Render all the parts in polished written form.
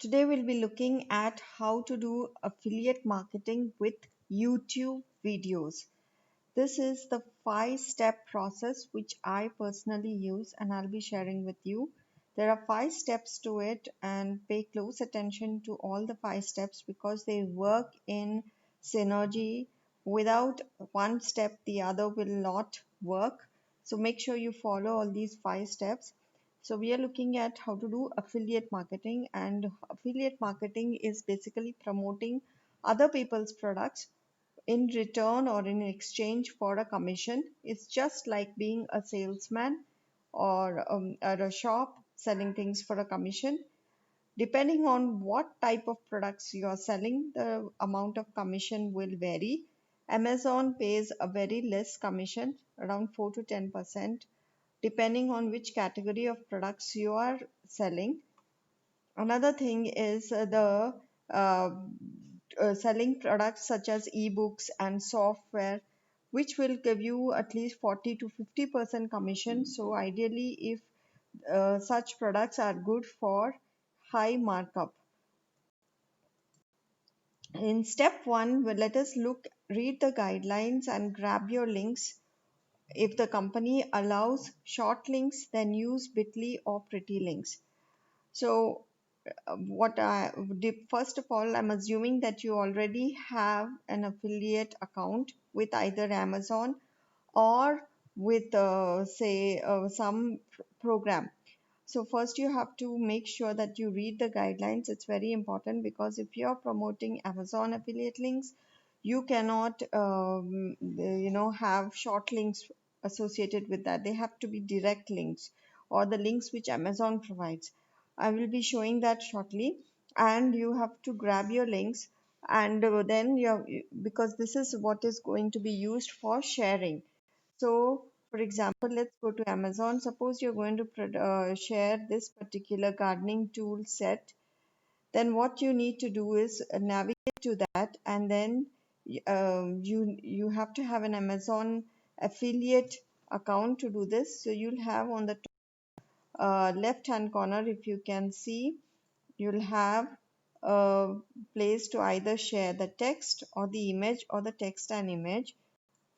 Today we'll be looking at how to do affiliate marketing with YouTube videos. This is the 5-step process which I personally use and I'll be sharing with you. There are 5 steps to it, and pay close attention to all the 5 steps because they work in synergy. Without one step, the other will not work. So make sure you follow all these 5 steps. So we are looking at how to do affiliate marketing, and affiliate marketing is basically promoting other people's products in return or in exchange for a commission. It's just like being a salesman or at a shop selling things for a commission. Depending on what type of products you are selling, the amount of commission will vary. Amazon pays a very less commission, around 4 to 10%, depending on which category of products you are selling. Another thing is uh, selling products such as ebooks and software, which will give you at least 40 to 50% commission. So ideally, if such products are good for high markup. In step one, well, let us read the guidelines and grab your links. If the company allows short links, then use bit.ly or pretty links. So what I did, first of all, I'm assuming that you already have an affiliate account with either Amazon or with say some program. So first you have to make sure that you read the guidelines. It's very important because if you're promoting Amazon affiliate links, you cannot have short links associated with that. They have to be direct links or the links which Amazon provides. I will be showing that shortly, and you have to grab your links, and then because this is what is going to be used for sharing. So, for example, let's go to Amazon. Suppose you're going to share this particular gardening tool set. Then what you need to do is navigate to that, and then you have to have an Amazon affiliate account to do this. So you'll have on the left hand corner, if you can see, you'll have a place to either share the text or the image, or the text and image.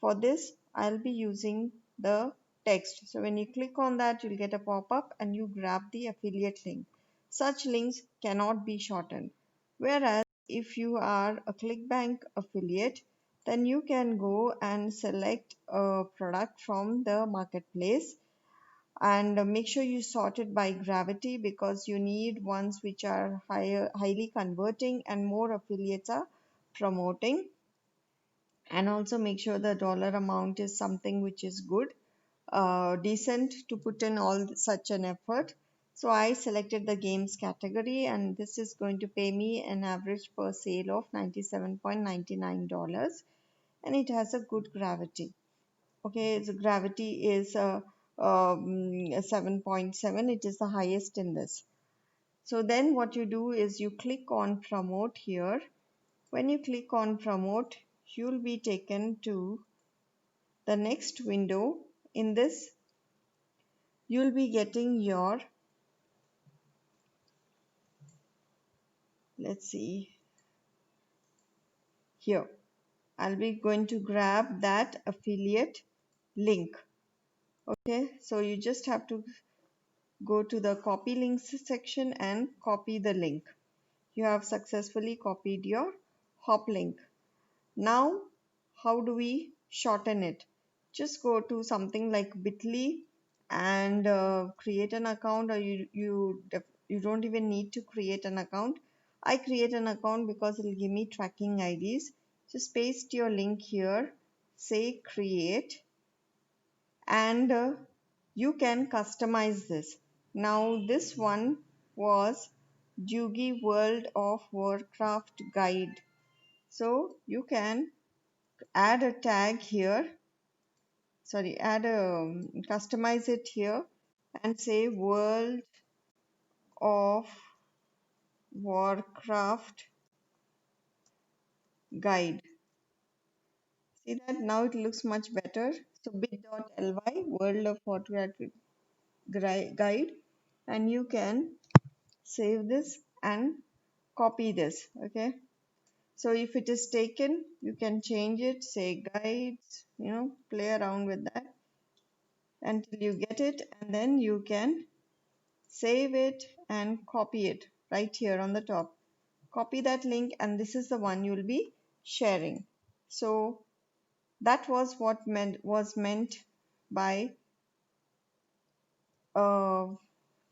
For this, I'll be using the text. So when you click on that, you'll get a pop-up and you grab the affiliate link. Such links cannot be shortened. Whereas if you are a ClickBank affiliate, then you can go and select a product from the marketplace, and make sure you sort it by gravity because you need ones which are highly converting and more affiliates are promoting. And also make sure the dollar amount is something which is good, decent to put in all such an effort. So I selected the games category, and this is going to pay me an average per sale of $97.99, and it has a good gravity. Okay, the gravity is 7.7. It is the highest in this. So then what you do is you click on promote here. When you click on promote, you'll be taken to the next window. In this, you'll be getting your, let's see here, I'll be going to grab that affiliate link. Okay, so you just have to go to the copy links section and copy the link. You have successfully copied your hop link. Now how do we shorten it? Just go to something like bit.ly and create an account, or you don't even need to create an account. I create an account because it will give me tracking IDs. Just paste your link here, say create, and you can customize this. Now this one was Yugi World of Warcraft guide. So you can add a tag here, sorry, customize it here and say World of Warcraft guide. See that now it looks much better. So bit.ly World of Warcraft guide, and you can save this and copy this. Okay, so if it is taken, you can change it, say guides, play around with that until you get it, and then you can save it and copy it right here on the top. Copy that link, and this is the one you'll be sharing. So that was what was meant by uh,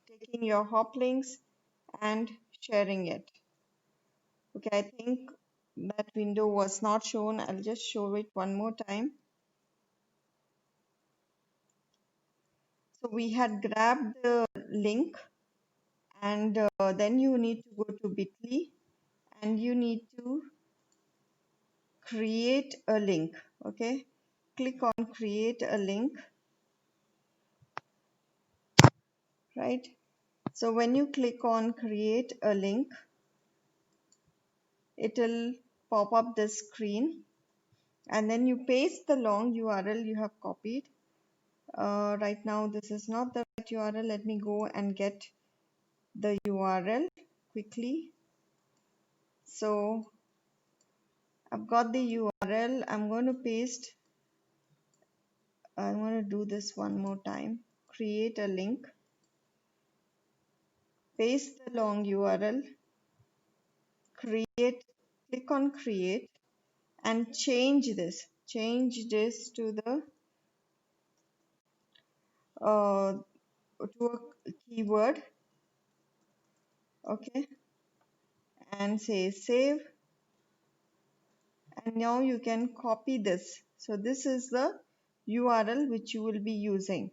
taking your hop links and sharing it. Okay, I think that window was not shown. I'll just show it one more time. So we had grabbed the link, and then you need to go to Bitly and you need to create a link. Okay, click on create a link, right? So when you click on create a link, it'll pop up this screen, and then you paste the long URL you have copied. Right now this is not the right URL. Let me go and get the URL quickly. So I've got the URL. I'm going to do this one more time. Create a link, paste the long URL, create, click on create, and change this. Change this to the uh, to a keyword. Okay, and say save, and now you can copy this. So this is the URL which you will be using,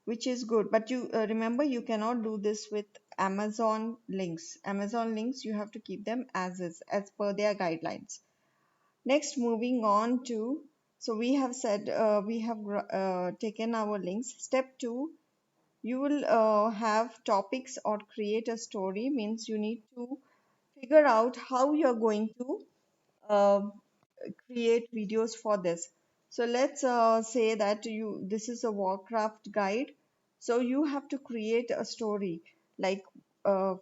which is good, but you remember, you cannot do this with Amazon links. Amazon links, you have to keep them as is, as per their guidelines. Next, moving on to, so we have said we have taken our links. Step 2, you will have topics or create a story, means you need to figure out how you're going to uh, create videos for this. So let's say that this is a Warcraft guide. So you have to create a story, like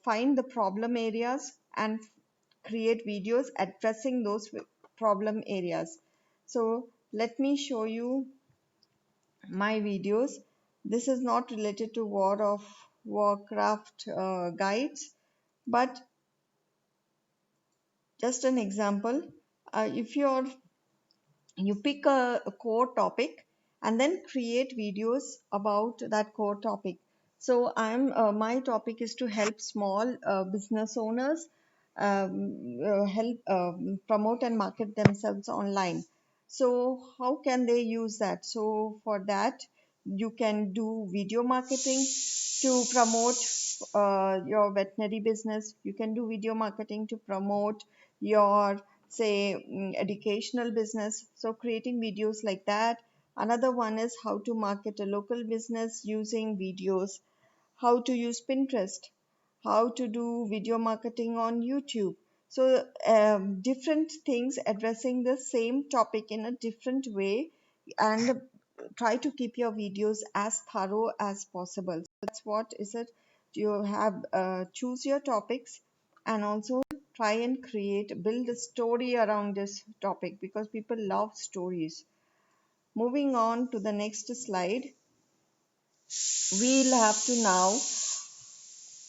find the problem areas and create videos addressing those problem areas. So let me show you my videos. This is not related to World of Warcraft guides, but just an example. If you pick a core topic and then create videos about that core topic. So my topic is to help small business owners help promote and market themselves online. So how can they use that? So for that, you can do video marketing to promote your veterinary business. You can do video marketing to promote your, say, educational business. So creating videos like that. Another one is how to market a local business using videos, how to use Pinterest, how to do video marketing on YouTube. So different things addressing the same topic in a different way, and try to keep your videos as thorough as possible. So that's what is it. You have choose your topics, and also try and build a story around this topic, because people love stories. Moving on to the next slide, we'll have to now,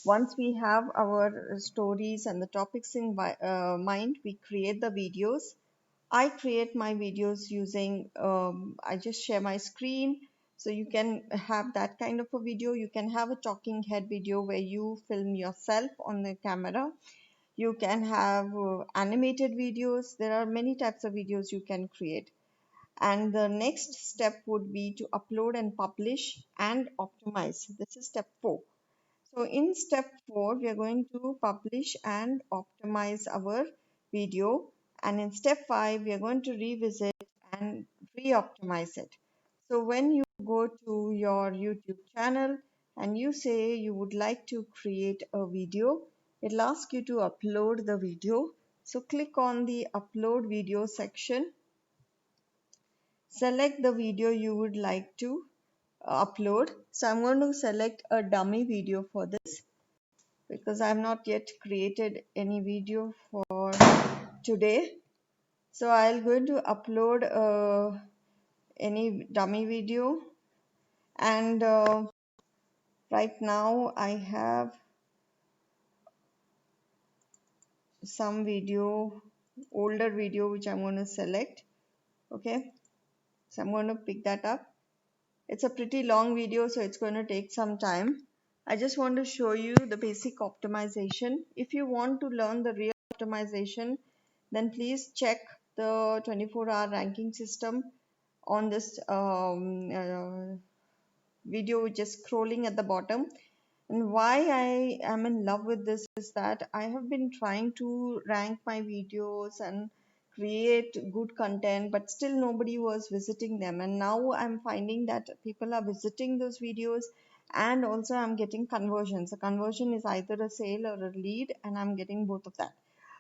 once we have our stories and the topics in mind, we create the videos. I create my videos using, I just share my screen. So you can have that kind of a video. You can have a talking head video where you film yourself on the camera. You can have animated videos. There are many types of videos you can create. And the next step would be to upload and publish and optimize. This is step 4. So in step 4, we are going to publish and optimize our video. And in step 5, we are going to revisit and re-optimize it. So when you go to your YouTube channel and you say you would like to create a video, it'll ask you to upload the video. So click on the upload video section. Select the video you would like to upload. So I'm going to select a dummy video for this. because I have not yet created any video for today. So I'll going to upload any dummy video, and right now I have some video, older video, which I'm going to select. Okay, so I'm going to pick that up. It's a pretty long video, so it's going to take some time. I just want to show you the basic optimization. If you want to learn the real optimization, then please check the 24-hour ranking system on this video, which is scrolling at the bottom. And why I am in love with this is that I have been trying to rank my videos and create good content, but still nobody was visiting them. And now I'm finding that people are visiting those videos, and also I'm getting conversions. A conversion is either a sale or a lead, and I'm getting both of that.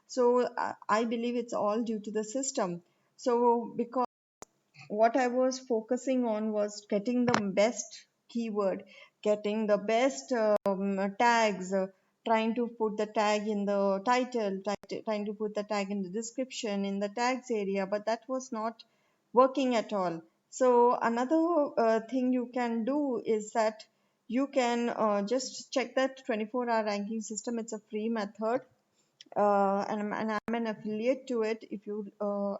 So I believe it's all due to the system. So because what I was focusing on was getting the best keyword, getting the best tags, trying to put the tag in the title, trying to put the tag in the description, in the tags area, but that was not working at all. So another thing you can do is that you can just check that 24-hour ranking system. It's a free method, and I'm an affiliate to it. If you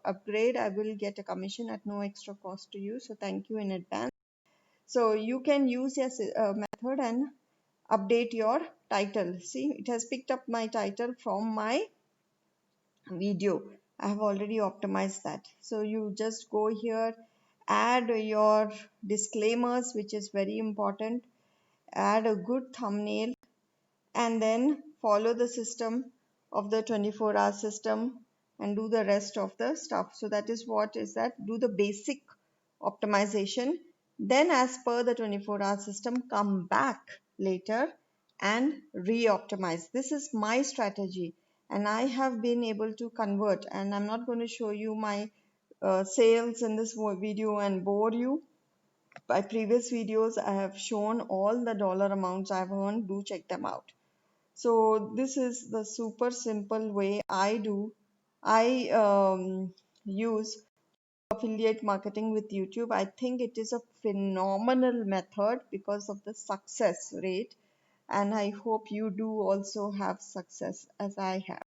upgrade, I will get a commission at no extra cost to you. So thank you in advance. So you can use this method and update your title. See, it has picked up my title from my video. I have already optimized that. So you just go here, add your disclaimers, which is very important, add a good thumbnail, and then follow the system of the 24-hour system and do the rest of the stuff. So that is what is that, do the basic optimization, then as per the 24-hour system come back later and re-optimize. This is my strategy, and I have been able to convert, and I'm not going to show you my sales in this video and bore you. By previous videos I have shown all the dollar amounts I've earned. Do check them out. So this is the super simple way I do. I use affiliate marketing with YouTube. I think it is a phenomenal method because of the success rate, and I hope you do also have success as I have.